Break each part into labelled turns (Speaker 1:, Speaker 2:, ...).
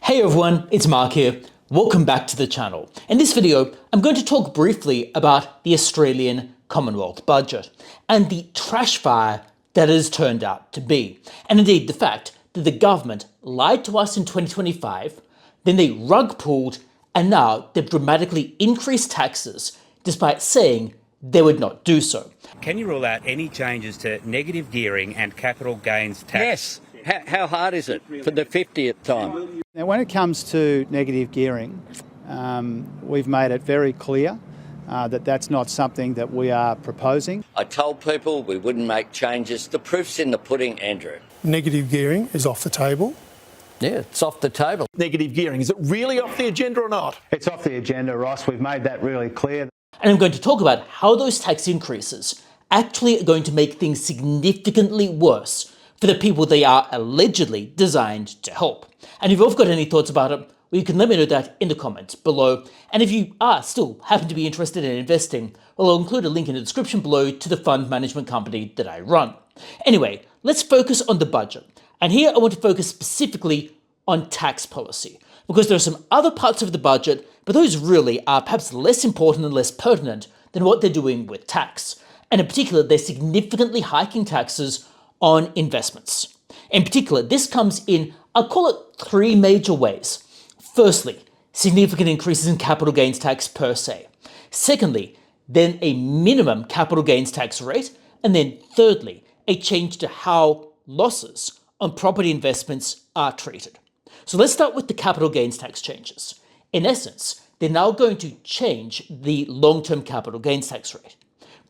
Speaker 1: Hey everyone, it's Mark here. Welcome back to the channel. In this video, I'm going to talk briefly about the Australian Commonwealth budget and the trash fire that it has turned out to be. And indeed, the fact that the government lied to us in 2025, then they rug pulled, and now they've dramatically increased taxes despite saying they would not do so.
Speaker 2: Can you rule out any changes to negative gearing and capital gains tax?
Speaker 3: Yes. How hard is it for the 50th time?
Speaker 4: Now, when it comes to negative gearing, we've made it very clear that that's not something that we are proposing.
Speaker 3: I told people we wouldn't make changes. The proof's in the pudding, Andrew.
Speaker 5: Negative gearing is off the table.
Speaker 3: Yeah, it's off the table.
Speaker 6: Negative gearing, is it really off the agenda or not?
Speaker 4: It's off the agenda, Ross. We've made that really clear.
Speaker 1: And I'm going to talk about how those tax increases actually are going to make things significantly worse for the people they are allegedly designed to help. And if you've got any thoughts about it, well, you can let me know that in the comments below. And if you are still happen to be interested in investing, well, I'll include a link in the description below to the fund management company that I run. Anyway, let's focus on the budget. And here I want to focus specifically on tax policy, because there are some other parts of the budget, but those really are perhaps less important and less pertinent than what they're doing with tax. And in particular, they're significantly hiking taxes on investments. In particular, this comes in, I'll call it three major ways. Firstly, significant increases in capital gains tax per se. Secondly, then a minimum capital gains tax rate. And then thirdly, a change to how losses on property investments are treated. So let's start with the capital gains tax changes. In essence, they're now going to change the long-term capital gains tax rate.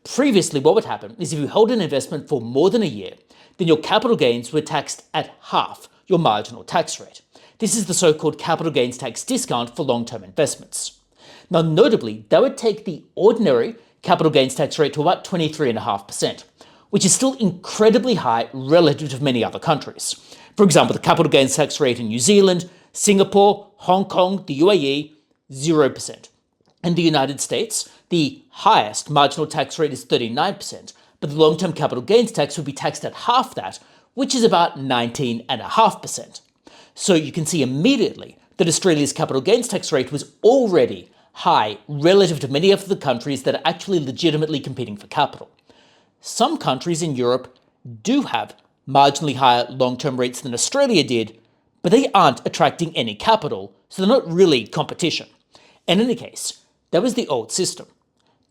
Speaker 1: Previously, what would happen is if you held an investment for more than a year, then your capital gains were taxed at half your marginal tax rate. This is the so-called capital gains tax discount for long-term investments. Now, notably, that would take the ordinary capital gains tax rate to about 23.5%, which is still incredibly high relative to many other countries. For example, the capital gains tax rate in New Zealand, Singapore, Hong Kong, the UAE, 0%. In the United States, the highest marginal tax rate is 39%, but the long-term capital gains tax would be taxed at half that, which is about 19.5%. So you can see immediately that Australia's capital gains tax rate was already high relative to many of the countries that are actually legitimately competing for capital. Some countries in Europe do have marginally higher long-term rates than Australia did, but they aren't attracting any capital, so they're not really competition. In any case, that was the old system.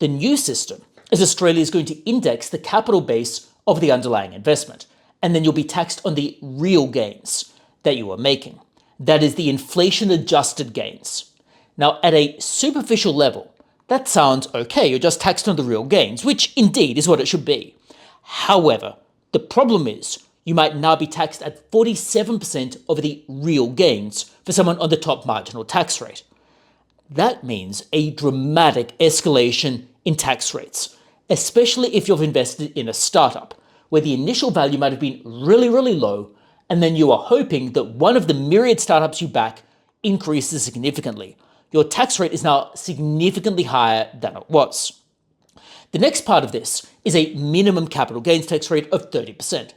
Speaker 1: The new system is Australia is going to index the capital base of the underlying investment, and then you'll be taxed on the real gains that you are making. That is the inflation-adjusted gains. Now, at a superficial level, that sounds okay. You're just taxed on the real gains, which indeed is what it should be. However, the problem is you might now be taxed at 47% of the real gains for someone on the top marginal tax rate. That means a dramatic escalation in tax rates, especially if you've invested in a startup where the initial value might have been really, really low, and then you are hoping that one of the myriad startups you back increases significantly. Your tax rate is now significantly higher than it was. The next part of this is a minimum capital gains tax rate of 30%.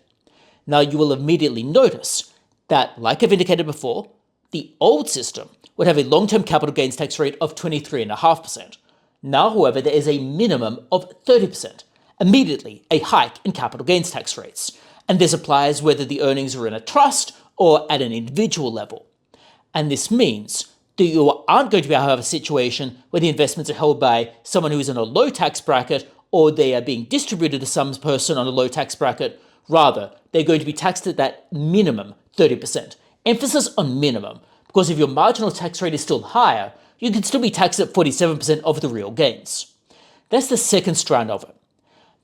Speaker 1: Now, you will immediately notice that, like I've indicated before, the old system would have a long-term capital gains tax rate of 23.5%. Now, however, there is a minimum of 30%, immediately a hike in capital gains tax rates. And this applies whether the earnings are in a trust or at an individual level. And this means that you aren't going to be able to have a situation where the investments are held by someone who is in a low tax bracket or they are being distributed to some person on a low tax bracket. Rather, they're going to be taxed at that minimum 30%. Emphasis on minimum, because if your marginal tax rate is still higher, you can still be taxed at 47% of the real gains. That's the second strand of it.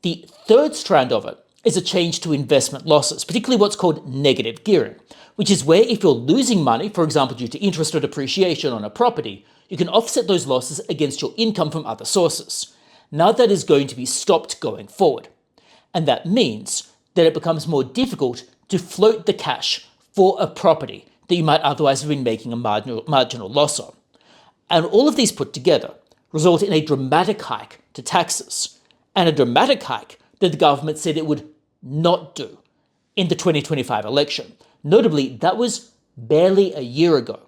Speaker 1: The third strand of it is a change to investment losses, particularly what's called negative gearing, which is where if you're losing money, for example, due to interest or depreciation on a property, you can offset those losses against your income from other sources. Now that is going to be stopped going forward. And that means that it becomes more difficult to float the cash for a property that you might otherwise have been making a marginal loss on. And all of these put together result in a dramatic hike to taxes, and a dramatic hike that the government said it would not do in the 2025 election. Notably, that was barely a year ago.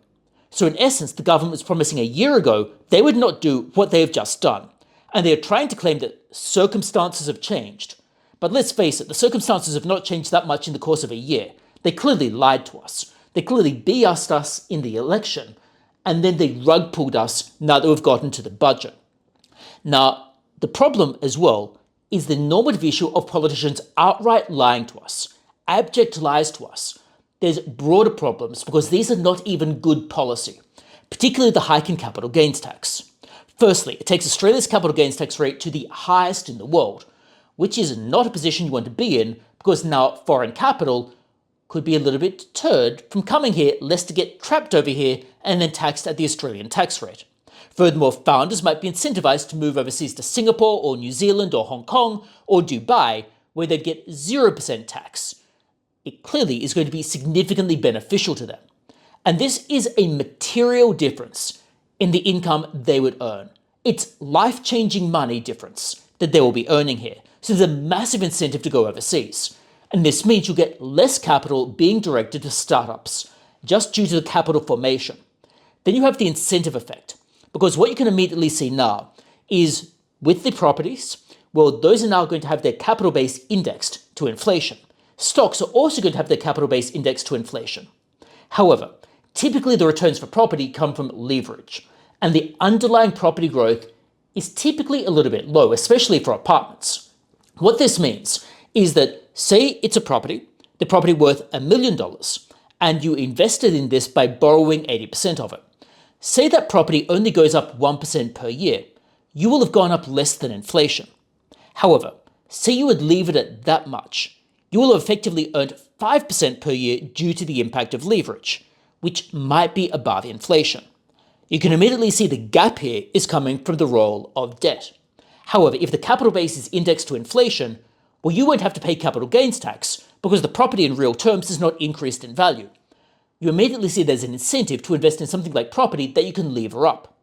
Speaker 1: So in essence, the government was promising a year ago they would not do what they have just done. And they are trying to claim that circumstances have changed. But let's face it, the circumstances have not changed that much in the course of a year. They clearly lied to us. They clearly BS'd us in the election. And then they rug pulled us now that we've gotten to the budget. Now, the problem as well is the normative issue of politicians outright lying to us, abject lies to us. There's broader problems because these are not even good policy, particularly the hike in capital gains tax. Firstly, it takes Australia's capital gains tax rate to the highest in the world, which is not a position you want to be in because now foreign capital could be a little bit deterred from coming here lest to get trapped over here and then taxed at the Australian tax rate. Furthermore, founders might be incentivized to move overseas to Singapore or New Zealand or Hong Kong or Dubai, where they'd get 0% tax. It clearly is going to be significantly beneficial to them. And this is a material difference in the income they would earn. It's life-changing money difference that they will be earning here. So there's a massive incentive to go overseas. And this means you'll get less capital being directed to startups, just due to the capital formation. Then you have the incentive effect. Because what you can immediately see now is with the properties, well, those are now going to have their capital base indexed to inflation. Stocks are also going to have their capital base indexed to inflation. However, typically the returns for property come from leverage, and the underlying property growth is typically a little bit low, especially for apartments. What this means is that, say it's a property, the property worth $1 million, and you invested in this by borrowing 80% of it. Say that property only goes up 1% per year, you will have gone up less than inflation. However, say you would leave it at that much, you will have effectively earned 5% per year due to the impact of leverage, which might be above inflation. You can immediately see the gap here is coming from the role of debt. However, if the capital base is indexed to inflation, well, you won't have to pay capital gains tax because the property in real terms has not increased in value. You immediately see there's an incentive to invest in something like property that you can lever up.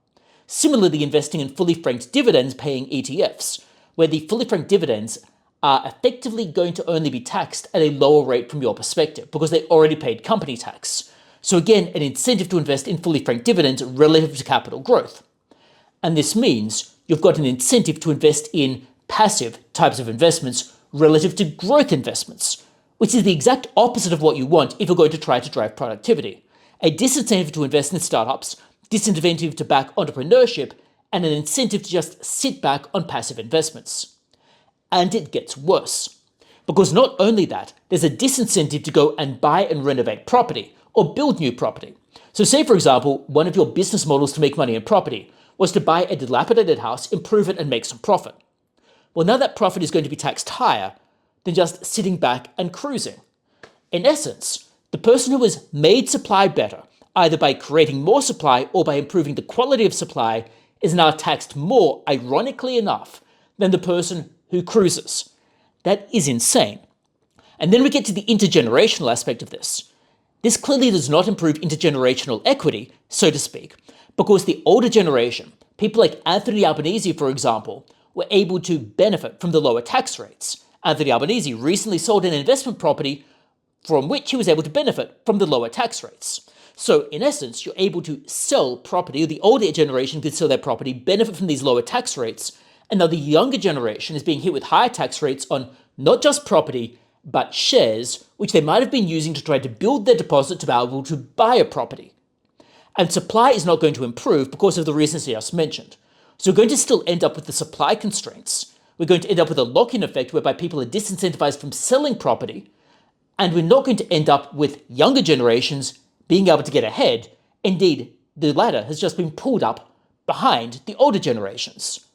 Speaker 1: Similarly, investing in fully franked dividends paying ETFs, where the fully franked dividends are effectively going to only be taxed at a lower rate from your perspective because they already paid company tax. So again, an incentive to invest in fully franked dividends relative to capital growth. And this means you've got an incentive to invest in passive types of investments relative to growth investments, which is the exact opposite of what you want if you're going to try to drive productivity. A disincentive to invest in startups, disincentive to back entrepreneurship, and an incentive to just sit back on passive investments. And it gets worse. Because not only that, there's a disincentive to go and buy and renovate property or build new property. So say, for example, one of your business models to make money in property was to buy a dilapidated house, improve it, and make some profit. Well, now that profit is going to be taxed higher than just sitting back and cruising. In essence, the person who has made supply better, either by creating more supply or by improving the quality of supply, is now taxed more, ironically enough, than the person who cruises. That is insane. And then we get to the intergenerational aspect of this. This clearly does not improve intergenerational equity, so to speak, because the older generation, people like Anthony Albanese, for example, were able to benefit from the lower tax rates. Anthony Albanese recently sold an investment property from which he was able to benefit from the lower tax rates. So in essence, you're able to sell property, or the older generation could sell their property, benefit from these lower tax rates, and now the younger generation is being hit with higher tax rates on not just property, but shares, which they might have been using to try to build their deposit to be able to buy a property. And supply is not going to improve because of the reasons I just mentioned. So we're going to still end up with the supply constraints. We're going to end up with a lock-in effect whereby people are disincentivized from selling property, and we're not going to end up with younger generations being able to get ahead. Indeed, the ladder has just been pulled up behind the older generations.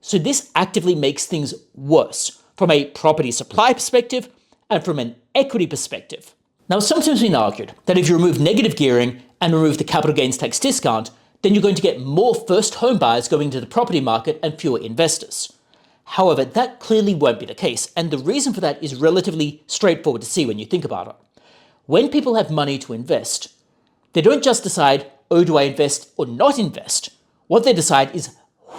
Speaker 1: So this actively makes things worse from a property supply perspective and from an equity perspective. Now, it's sometimes been argued that if you remove negative gearing and remove the capital gains tax discount, then you're going to get more first home buyers going into the property market and fewer investors. However, that clearly won't be the case, and the reason for that is relatively straightforward to see when you think about it. When people have money to invest, they don't just decide, oh, do I invest or not invest? What they decide is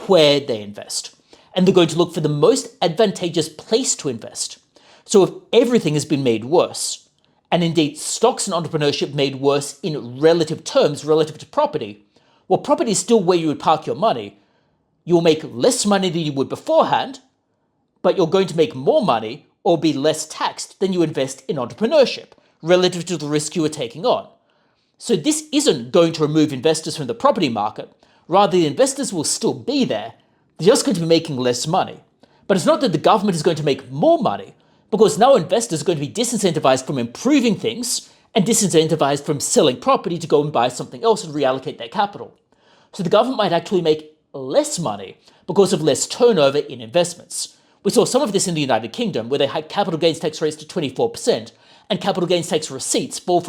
Speaker 1: where they invest. And they're going to look for the most advantageous place to invest. So if everything has been made worse, and indeed stocks and entrepreneurship made worse in relative terms relative to property, well, property is still where you would park your money. You'll make less money than you would beforehand, but you're going to make more money or be less taxed than you invest in entrepreneurship relative to the risk you are taking on. So this isn't going to remove investors from the property market. Rather, the investors will still be there. They're just going to be making less money. But it's not that the government is going to make more money, because now investors are going to be disincentivized from improving things and disincentivized from selling property to go and buy something else and reallocate their capital. So the government might actually make less money because of less turnover in investments. We saw some of this in the United Kingdom, where they hiked capital gains tax rates to 24%, and capital gains tax receipts fell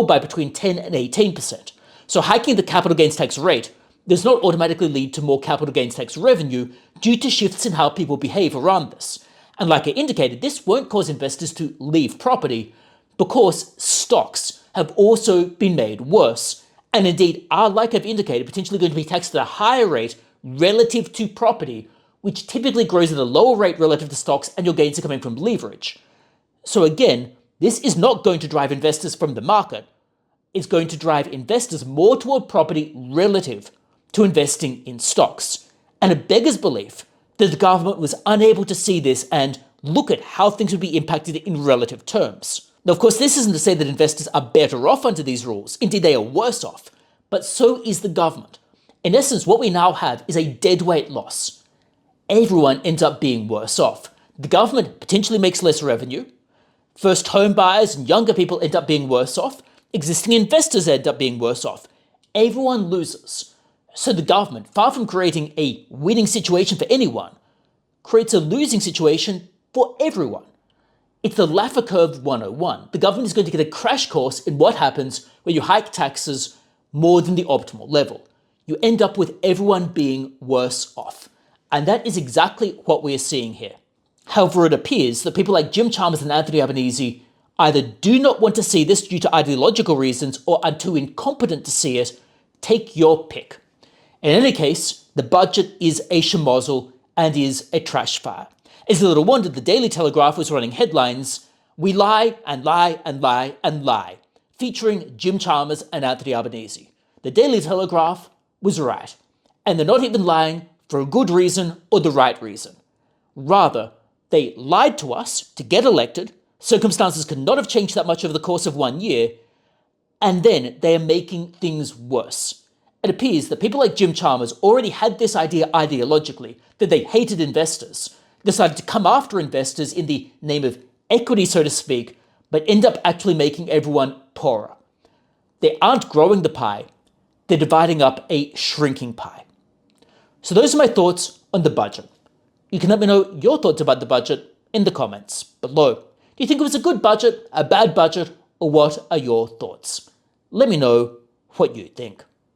Speaker 1: by between 10 and 18%. So hiking the capital gains tax rate does not automatically lead to more capital gains tax revenue due to shifts in how people behave around this. And like I indicated, this won't cause investors to leave property because stocks have also been made worse, and indeed are, like I've indicated, potentially going to be taxed at a higher rate relative to property, which typically grows at a lower rate relative to stocks, and your gains are coming from leverage. So again, this is not going to drive investors from the market. It's going to drive investors more toward property relative to investing in stocks. And it beggars belief that the government was unable to see this and look at how things would be impacted in relative terms. Now, of course, this isn't to say that investors are better off under these rules. Indeed, they are worse off. But so is the government. In essence, what we now have is a deadweight loss. Everyone ends up being worse off. The government potentially makes less revenue. First home buyers and younger people end up being worse off. Existing investors end up being worse off. Everyone loses. So the government, far from creating a winning situation for anyone, creates a losing situation for everyone. It's the Laffer Curve 101. The government is going to get a crash course in what happens when you hike taxes more than the optimal level. You end up with everyone being worse off. And that is exactly what we are seeing here. However, it appears that people like Jim Chalmers and Anthony Albanese either do not want to see this due to ideological reasons or are too incompetent to see it. Take your pick. In any case, the budget is a schmozzle and is a trash fire. It's a little wonder the Daily Telegraph was running headlines, "We lie and lie and lie and lie," featuring Jim Chalmers and Anthony Albanese. The Daily Telegraph was right. And they're not even lying for a good reason or the right reason. Rather, they lied to us to get elected. Circumstances could not have changed that much over the course of 1 year. And then they are making things worse. It appears that people like Jim Chalmers already had this idea ideologically, that they hated investors, decided to come after investors in the name of equity, so to speak, but end up actually making everyone poorer. They aren't growing the pie, they're dividing up a shrinking pie. So those are my thoughts on the budget. You can let me know your thoughts about the budget in the comments below. Do you think it was a good budget, a bad budget, or what are your thoughts? Let me know what you think.